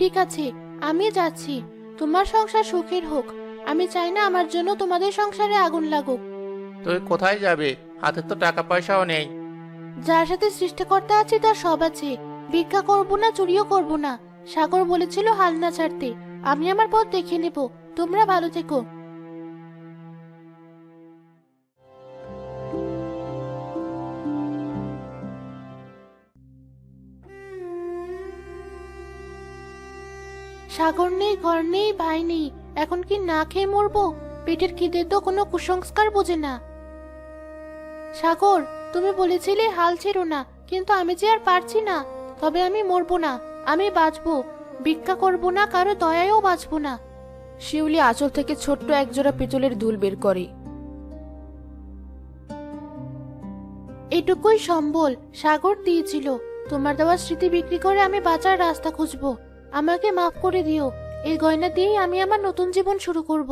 ঠিক আছে, আমি যাচ্ছি। তোমার সংসার সুখের হোক। আমি চাই না আমার জন্য তোমাদের সংসারে আগুন লাগুক। তুই কোথায় যাবে? হাতে তো টাকা পয়সাও নেই। যার সাথে সৃষ্টিকর্তা আছে তার সব আছে। ভিক্ষা করব না, চুরিও করব না। সাগর বলেছিল হাল না ছাড়তে। আমি আমার পথ দেখে নেব। তোমরা ভালো থেকো। সাগর নেই, ঘর নেই, ভাই নেই। এখন কি না খেয়ে মরবো? পেটের খিদে তো কোনো কুসংস্কার বোঝে না। সাগর, তুমি বলেছিলে হাল ছেড়ো না, কিন্তু আমি যে আর পারছি না। তবে আমি মরবো না, আমি বাঁচবো। ভিক্ষা করব না, কারো দয়ায়ও বাঁচবো না। শিউলি আঁচল থেকে ছোট্ট একজোড়া পিতলের দুল বের করে। এটুকুই সম্বল সাগর দিয়েছিল। তোমার দেওয়া স্মৃতি বিক্রি করে আমি বাঁচার রাস্তা খুঁজবো। আমাকে মাফ করে দিও। এই গয়না দিয়েই আমি আমার নতুন জীবন শুরু করব।